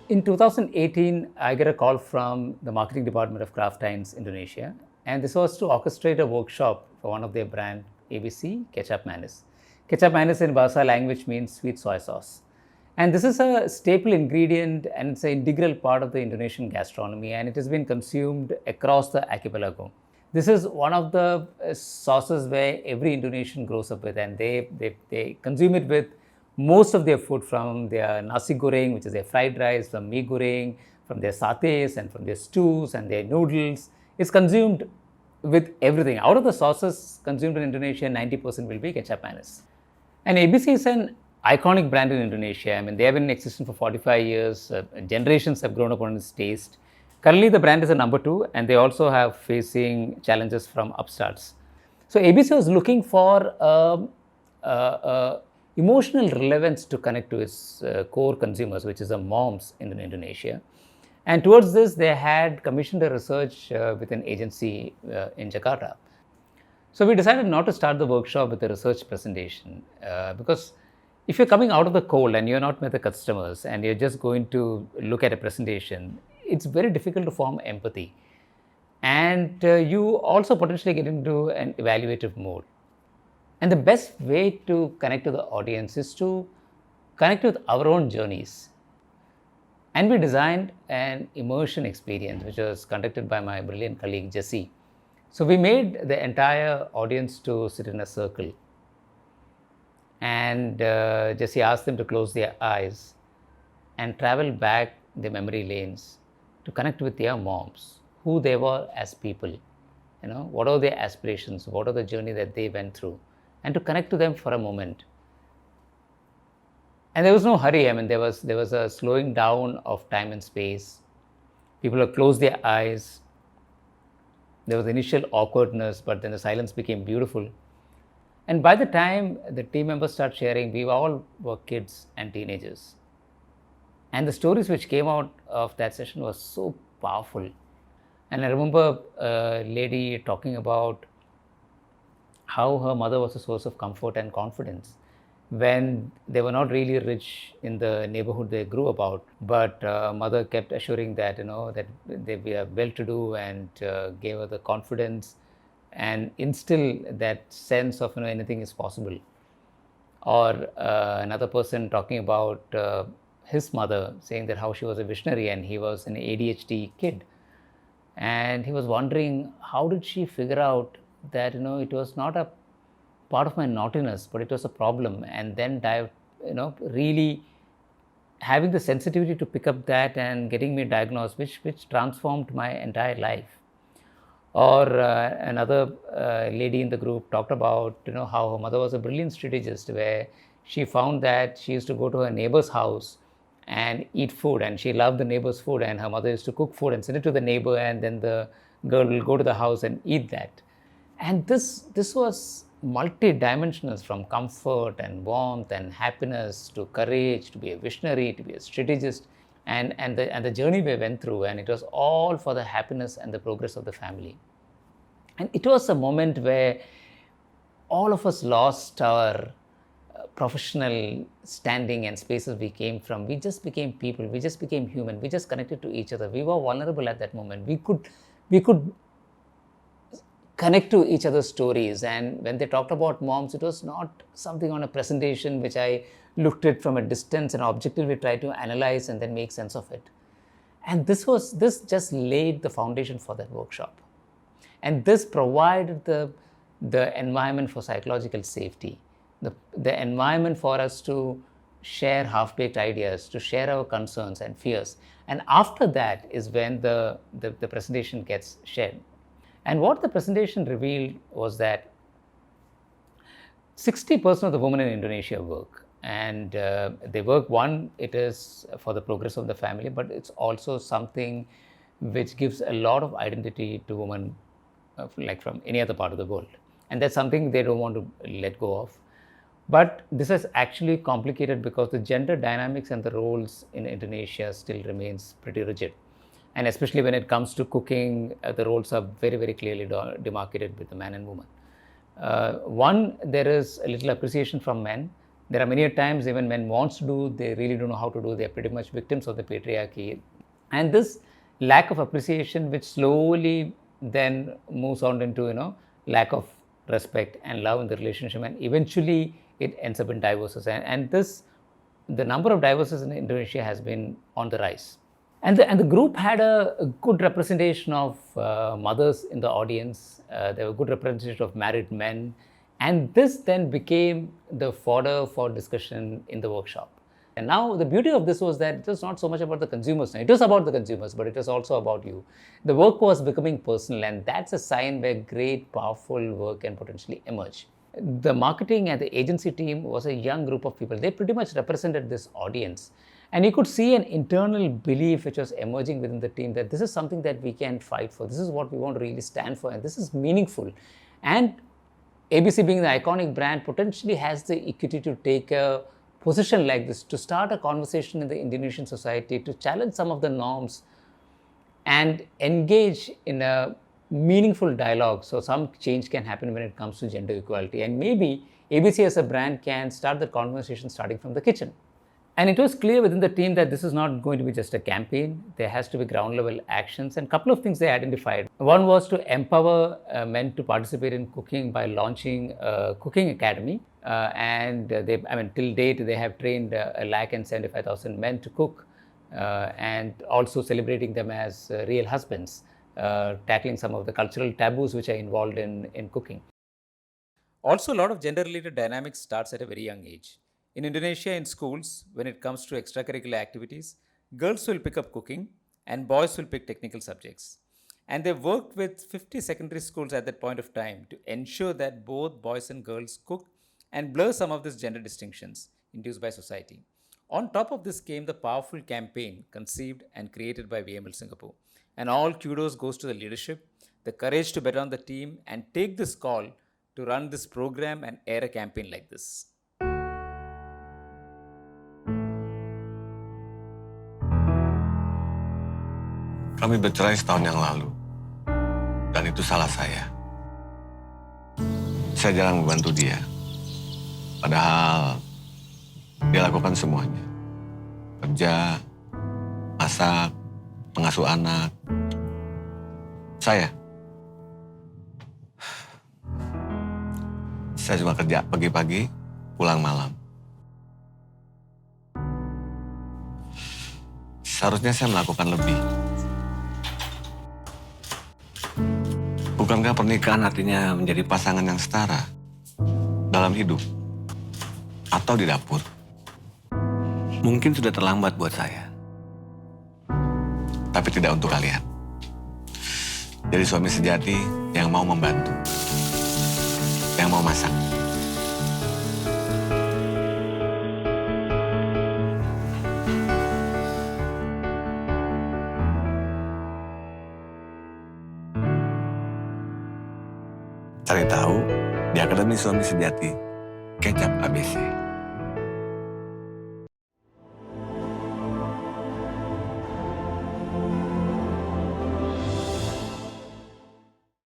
In 2018, I get a call from the marketing department of Kraft Heinz Indonesia, and this was to orchestrate a workshop for one of their brand, ABC Ketchup Manis. Ketchup Manis in Bahasa language means sweet soy sauce. And this is a staple ingredient and it's an integral part of the Indonesian gastronomy, and it has been consumed across the archipelago. This is one of the sauces where every Indonesian grows up with, and they consume it with most of their food, from their nasi goreng, which is their fried rice, from mee goreng, from their satés and from their stews and their noodles. It's consumed with everything. Out of the sauces consumed in Indonesia, 90% will be ketchup manis. And ABC is an iconic brand in Indonesia. I mean, they have been in existence for 45 years. Generations have grown up on its taste. Currently, the brand is a number 2, and they also have facing challenges from upstarts. So ABC was looking for emotional relevance to connect to its core consumers, which is the moms in Indonesia. And towards this, they had commissioned a research with an agency in Jakarta. So we decided not to start the workshop with a research presentation because if you're coming out of the cold and you're not with the customers and you're just going to look at a presentation, it's very difficult to form empathy. And you also potentially get into an evaluative mode. And the best way to connect to the audience is to connect with our own journeys. And we designed an immersion experience, which was conducted by my brilliant colleague, Jesse. So we made the entire audience to sit in a circle. And Jesse asked them to close their eyes and travel back the memory lanes to connect with their moms, who they were as people, what are their aspirations, what are the journey that they went through, and to connect to them for a moment. And there was no hurry. I mean, there was a slowing down of time and space. People would close their eyes. There was initial awkwardness, but then the silence became beautiful. And by the time the team members start sharing, we all were kids and teenagers. And the stories which came out of that session was so powerful. And I remember a lady talking about how her mother was a source of comfort and confidence when they were not really rich in the neighborhood they grew about, but mother kept assuring that that they were well-to-do and gave her the confidence and instill that sense of anything is possible. Or another person talking about his mother saying that how she was a visionary and he was an ADHD kid, and he was wondering how did she figure out that it was not a part of my naughtiness, but it was a problem, and then really having the sensitivity to pick up that and getting me diagnosed, which transformed my entire life. Or another lady in the group talked about how her mother was a brilliant strategist, where she found that she used to go to her neighbor's house and eat food, and she loved the neighbor's food, and her mother used to cook food and send it to the neighbor, and then the girl will go to the house and eat that. And this was multi-dimensional, from comfort and warmth and happiness to courage, to be a visionary, to be a strategist, and the journey we went through, and it was all for the happiness and the progress of the family. And it was a moment where all of us lost our professional standing and spaces we came from. We just became people, we just became human, we just connected to each other. We were vulnerable at that moment. We could connect to each other's stories. And when they talked about moms, it was not something on a presentation which I looked at from a distance and objectively tried to analyze and then make sense of it. And this just laid the foundation for that workshop. And this provided the environment for psychological safety, the environment for us to share half-baked ideas, to share our concerns and fears. And after that is when the presentation gets shared. And what the presentation revealed was that 60% of the women in Indonesia work. And they work, it is for the progress of the family, but it's also something which gives a lot of identity to women like from any other part of the world. And that's something they don't want to let go of. But this is actually complicated because the gender dynamics and the roles in Indonesia still remains pretty rigid. And especially when it comes to cooking, the roles are very, very clearly demarcated with the man and woman. One, there is a little appreciation from men There are many times even men wants to do, they really don't know how to do. They're pretty much victims of the patriarchy. And this lack of appreciation, which slowly then moves on into, lack of respect and love in the relationship, and eventually it ends up in divorces. And the number of divorces in Indonesia has been on the rise. And the group had a good representation of mothers in the audience. There were good representation of married men. And this then became the fodder for discussion in the workshop. And now the beauty of this was that it was not so much about the consumers. It was about the consumers, but it was also about you. The work was becoming personal, and that's a sign where great, powerful work can potentially emerge. The marketing and the agency team was a young group of people. They pretty much represented this audience. And you could see an internal belief which was emerging within the team that this is something that we can fight for. This is what we want to really stand for, and this is meaningful. And ABC, being the iconic brand, potentially has the equity to take a position like this, to start a conversation in the Indonesian society, to challenge some of the norms and engage in a meaningful dialogue, so some change can happen when it comes to gender equality. And maybe ABC as a brand can start the conversation starting from the kitchen. And it was clear within the team that this is not going to be just a campaign. There has to be ground level actions, and a couple of things they identified. One was to empower men to participate in cooking by launching a cooking academy. Till date, they have trained 175,000 men to cook, and also celebrating them as real husbands, tackling some of the cultural taboos which are involved in cooking. Also, a lot of gender related dynamics starts at a very young age. In Indonesia, in schools, when it comes to extracurricular activities, girls will pick up cooking and boys will pick technical subjects. And they worked with 50 secondary schools at that point of time to ensure that both boys and girls cook and blur some of these gender distinctions induced by society. On top of this came the powerful campaign conceived and created by VML Singapore. And all kudos goes to the leadership, the courage to bet on the team and take this call to run this program and air a campaign like this. Kami bercerai setahun yang lalu, dan itu salah saya. Saya jarang membantu dia, padahal dia lakukan semuanya. Kerja, masak, mengasuh anak. Saya cuma kerja pagi-pagi, pulang malam. Seharusnya saya melakukan lebih. Bukankah pernikahan artinya menjadi pasangan yang setara dalam hidup atau di dapur? Mungkin sudah terlambat buat saya, tapi tidak untuk kalian. Jadi suami sejati yang mau membantu, yang mau masak. Cari tahu di Akademi Suami Sejati, kecap